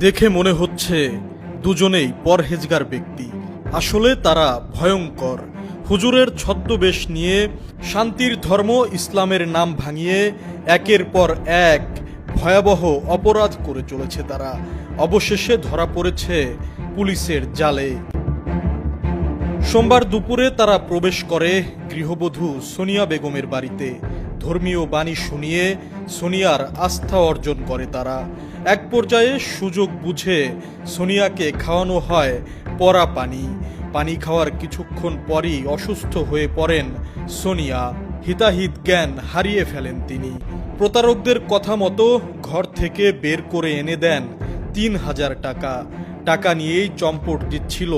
দেখে মনে হচ্ছে দুজনেই পরহেজগার ব্যক্তি। আসলে তারা ভয়ঙ্কর। হুজুরের ছদ্মবেশ নিয়ে শান্তির ধর্ম ইসলামের নাম ভাঙিয়ে একের পর এক ভয়াবহ অপরাধ করে চলেছে তারা। অবশেষে ধরা পড়েছে পুলিশের জালে। সোমবার দুপুরে তারা প্রবেশ করে গৃহবধূ সোনিয়া বেগমের বাড়িতে। ধর্মীয় বাণী শুনিয়ে সোনিয়ার আস্থা অর্জন করে তারা। এক পর্যায়ে সুযোগ বুঝে সোনিয়াকে খাওয়ানো হয় পরা পানি। পানি খাওয়ার কিছুক্ষণ পরই অসুস্থ হয়ে পড়েন সোনিয়া। হিতাহিত জ্ঞান হারিয়ে ফেলেন তিনি। প্রতারকদের কথা মতো ঘর থেকে বের করে এনে দেন ৩,০০০ টাকা। টাকা নিয়েই চম্পট দিচ্ছিল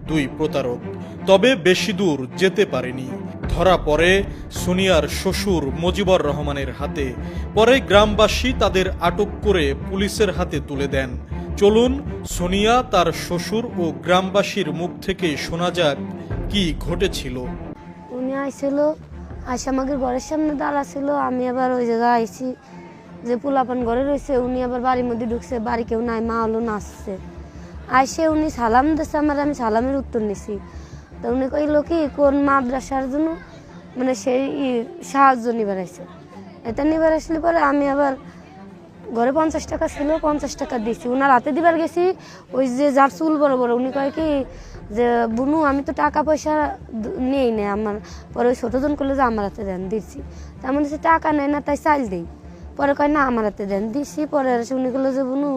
দুই প্রতারক। তবে বেশি দূর যেতে পারেনি। ধরা পড়ে সোনিয়ার শ্বশুর মজিবর রহমানের হাতে। পরে গ্রামবাসী তাদের আটক করে পুলিশের হাতে তুলে দেন। চলুন সোনিয়া, তার শ্বশুর ও গ্রামবাসীর মুখ থেকে শোনা যাক কি ঘটেছিল। উনি আইছিল, আইসা আমাদের ঘরের সামনে দাঁড়া ছিল। আমি আবার ওই জায়গায় আইছি যে পোলাপান ঘরে রয়েছে। উনি আবার বাড়ির মধ্যে ঢুকছে, বাড়ি কেউ নাই, মা হলো নাচছে। আইসে উনি সালাম দিচ্ছে আমার, আমি সালামের উত্তর নিছি। তো উনি কইল কি কোন মাদ্রাসার জন্য মানে সেই সাহায্য নিবার আইছে। এটা নিবার আসলে পরে আমি আবার ঘরে 50 টাকা ছিল, 50 টাকা দিছি। ওনার হাতে দিবার গেছি, ওই যে যার চুল বড় বড় উনি কয় কি যে বুনু আমি তো টাকা পয়সা নেই না আমার। পরে ওই ছোটজন করলে যে আমার হাতে দেন, দিচ্ছি। তেমন হচ্ছে টাকা নেয় না, তাই চাল দিই। পরে কয় না আমার হাতে দেন, দিছি। পরে উনি করলো যে বুনু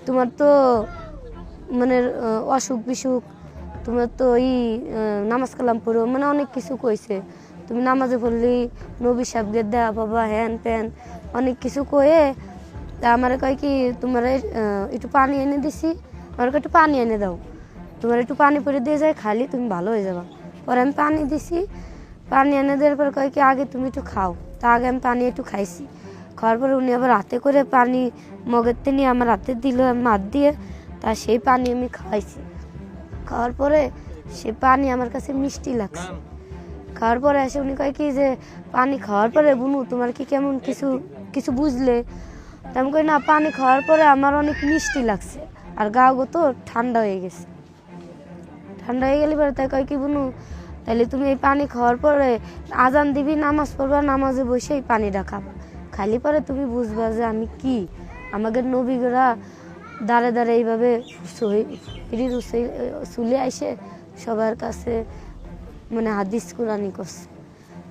তোমার তো মানে অসুখ বিসুখ, তোমার তো নামাজ কালাম পড়ো, মানে অনেক কিছু কইছে। তুমি নামাজে পড়লি নবী সাহেবদের দেওয়া বাবা হ্যান প্যান অনেক কিছু কয়ে তা আমার কয় কি তোমার একটু পানি এনে দিছি, আমার একটু পানি এনে দাও, তোমার একটু পানি পরে দিয়ে যায় খালি তুমি ভালো হয়ে যাবা। পরে আমি পানি দিছি, পানি এনে দেওয়ার পর কয় কি আগে তুমি একটু খাও। তা আগে আমি পানি একটু খাইছি। খাওয়ার পরে উনি আবার হাতে করে পানি মগেরতে নিয়ে আমার হাতে দিল, হাত দিয়ে তা সেই পানি আমি খাইছি। খাওয়ার পরে সে পানি আমার কাছে মিষ্টি লাগছে। খাওয়ার পরে এসে উনি কয় কি যে পানি খাওয়ার পরে বুনু তোমার কি কেমন কিছু কিছু বুঝলে? তেমন কই না, পানি খাওয়ার পরে আমার অনেক মিষ্টি লাগছে আর গা তো ঠান্ডা হয়ে গেছে। ঠান্ডা হয়ে গেলে পরে তাই কয় কি বুনু তাহলে তুমি এই পানি খাওয়ার পরে আজান দিবি, নামাজ পড়বা, নামাজে বসে এই পানিটা খাবা, খালি পরে তুমি বুঝবা যে আমি কি। আমাদের নবীরা দাঁড়ে দাঁড়ে এইভাবে চুলে আইসে সবার কাছে মানে হাদিস কোরআনি করছে।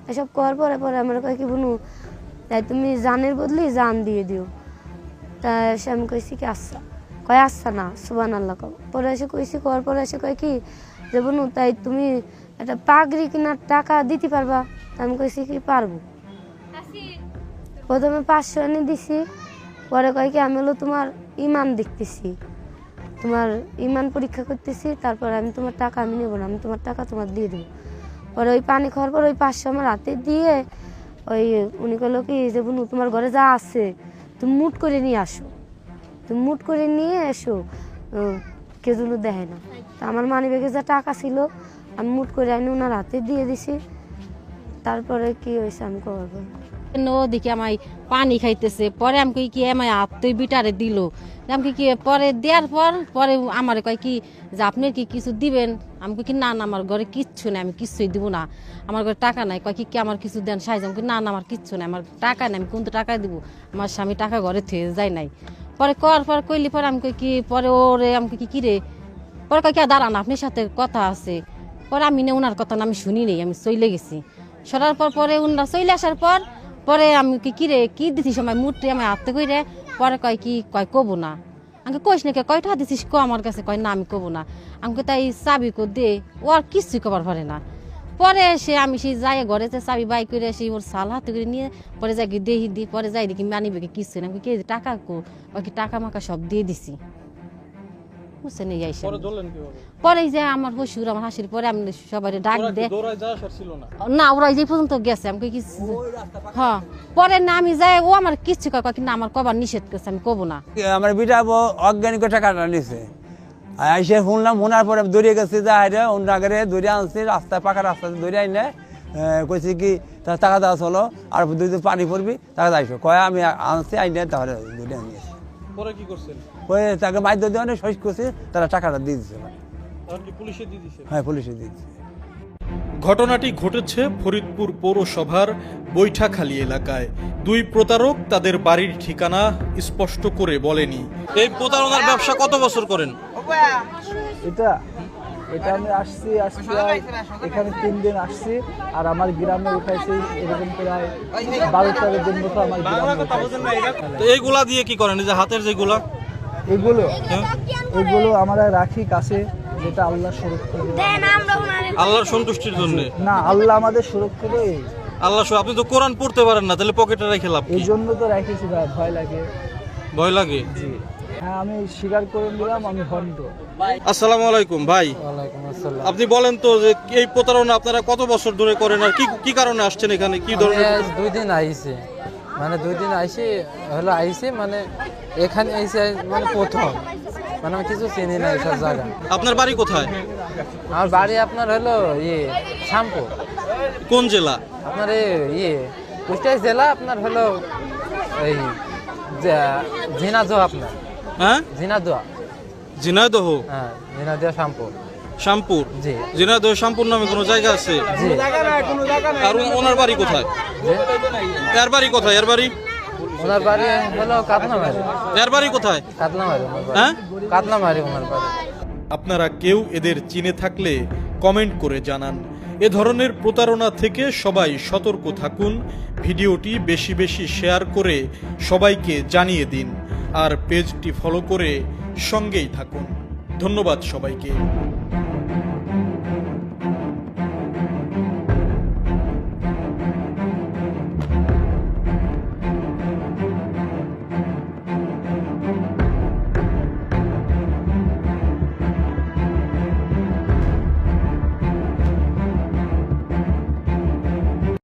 এসব করার পরে পরে আমার কয় কি বুনু তাই তুমি জানের বদলি জান দিয়ে দিও। তা এসে আমি কইছি কি আচ্ছা। কয় আচ্ছা না সুবহানাল্লাহ কও। পরে এসে কইছি, করার পরে এসে কয় কি যে বুনু তাই তুমি একটা পাগড়ি কেনার টাকা দিতে পারবা? আমি কইছি কি পারবো। প্রথমে 500 এনে দিছি। পরে কয় কি আমি হলো তোমার ইমান দেখতেছি, তোমার ইমান পরীক্ষা করতেছি, তারপর আমি তোমার টাকা আমি নেবো না, আমি তোমার টাকা তোমার দিয়ে দেবো। পরে ওই পানি খাওয়ার পর ওই 500 আমার হাতে দিয়ে ওই উনি কইলো কি যে বুনু তোমার ঘরে যা আছে তুমি মুট করে নিয়ে আসো, তুমি মুট করে নিয়ে এসো, কেউ যেন দেখে না। তা আমার মানিব্যাগে যা টাকা ছিল আমি মুট করে আনি ওনার হাতে দিয়ে দিছি। তারপরে কি হয়েছে আমি করবো ওদিকে আমায় পানি খাইতেছে। পরে আমি কই কি আমায় আত্মই বিটারে দিল। আমি কি পরে দেওয়ার পর পরে আমার কয় কি যে আপনি কি কিছু দিবেন? আমি কই কি না না আমার ঘরে কিচ্ছু নেই, আমি কিচ্ছুই দিব না, আমার ঘরে টাকা নাই। কয় কি আমার কিছু দেন সাহায্য? আমি না না আমার কিচ্ছু নাই, আমার টাকা নেই, আমি কোনটা টাকা দিব, আমার স্বামী টাকা ঘরে থুয়ে যায় নাই। পরে কর পর কইলি পরে আমি কই কি পরে ওরে আমি কই কি রে, পরে কয় কি দাঁড়ান আপনার সাথে কথা আছে। পরে আমি না ওনার কথা না আমি শুনি নেই, আমি চলে গেছি। সরার পর পরে ওনারা চলে আসার পর পরে আমি কি রে কি দিছিস আমার মুটে আমার হাতে কই রে। পরে কয় কি কয় কবো না। আমাকে কইস না কয়টা দিছিস ক আমার কাছে? কয় না আমি কবো না। আমাকে তাই চাবি কো দে, ও আর কিছুই কবার পারে না। পরে এসে আমি সেই যাই ঘরে যে চাবি বাই করে এসে ওর সাল হাতে করে নিয়ে পরে যাই দেহি দিই। পরে যাই দেখি মানিবে কিছু না, আমি কি টাকা কো কি টাকা মাকা সব দিয়ে দিছি। বুঝছেন এই আইসা পরে যে আমার শ্বশুর আমার হাসির পরে আমি সবাই ডাক দে না ওরা যে পর্যন্ত গেছে আমি কি হ্যাঁ। পরে না আমি যাই ও আমার কিচ্ছু কয় কিন্তু আমার কবার নিষেধ করছে, আমি কব না। আমার বিটা অজ্ঞানিক টাকাটা নিছে, আইসে শুনলাম, শোনার পরে দৌড়িয়ে গেছে যে আইরে অন্য আগে দৌড়িয়ে আনছে রাস্তায়, পাকা রাস্তাতে দৌড়িয়ে আইনে কইছে কি তার টাকা দেওয়া চলো আর দুই পানি পড়বি টাকা যাইছো কয় আমি আনছি আইনে, তাহলে দৌড়িয়ে আনিয়েছি। পরে কি করছেন? ওই তাকে বাধ্য দিয়ে অনেক সহিস করছে, তারা টাকাটা দিয়ে দিচ্ছে। পুলিশে দিয়ে দিছে? হ্যাঁ, পুলিশে দিয়ে দিচ্ছে। ঘটনাটি ঘটেছে ফরিদপুর পৌরসভার বৈঠাখালী এলাকায়। দুই প্রতারক তাদের বাড়ির ঠিকানা স্পষ্ট করে বলেনি। এই প্রতারণার ব্যবসা কত বছর করেন? এটা আমি আসছি আজকে এখানে 3 দিন আসছি, আর আমার গ্রামে উঠাইছি এরকম প্রায় 12-13 দিন মতো আমার গ্রামে উঠাইছি। তো এইগুলা দিয়ে কি করেন, এই যে হাতের যেগুলা? এগুলো আমরা রাখি কাছে, যেটা আল্লাহ সুরক্ষা দেয়। আল্লাহর সন্তুষ্টির জন্য? না, আল্লাহ আমাদের সুরক্ষা দেয়। আল্লাহ, আপনি তো কোরআন পড়তে পারেন না, তাহলে পকেটে রেখে লাভ কি? এই জন্য তো রেখেছি ভাই, ভয় লাগে। ভয় লাগে? জি হ্যাঁ, আমি স্বীকার করে নিলাম আমি ভণ্ড। আসসালামু আলাইকুম ভাই। আপনি বলেন তো যে এই প্রতারণা আপনারা কত বছর ধরে করেন, আর কি কারণে আসছেন এখানে, কি ধরনের? 2 দিন আইছে, মানে 2 দিন আইছে মানে এখানে আইছে মানে প্রথম, মানে আমি কিছু চিনি না এইসব জায়গা। আপনার বাড়ি কোথায়? আমার বাড়ি আপনার হলো শ্যামপুর। কোন জেলা? আপনার কুষ্টিয়া জেলা, আপনার হলো এই ঝিনাইদহ, আপনার হ্যাঁ, ঝিনাইদহ। ঝিনাইদহ? হ্যাঁ, ঝিনাইদহ শ্যামপুর। শ্যামপুর? জি। ঝিনাইদহ শ্যামপুর নামে কোনো জায়গা আছে? জি। আর ওনার বাড়ি কোথায়? এর বাড়ি কোথায়? এর বাড়ি? ওনার বাড়ি হলো কাতলামারি। এর বাড়ি কোথায়? কাতলামারি। হ্যাঁ, কাতলামারি ওনার বাড়ি। আপনারা কেউ এদের চিনে থাকলে কমেন্ট করে জানান। এ ধরনের প্রতারণা থেকে সবাই সতর্ক থাকুন। ভিডিওটি বেশি বেশি শেয়ার করে সবাইকে জানিয়ে দিন, আর পেজটি ফলো করে সঙ্গেই থাকুন। ধন্যবাদ সবাইকে।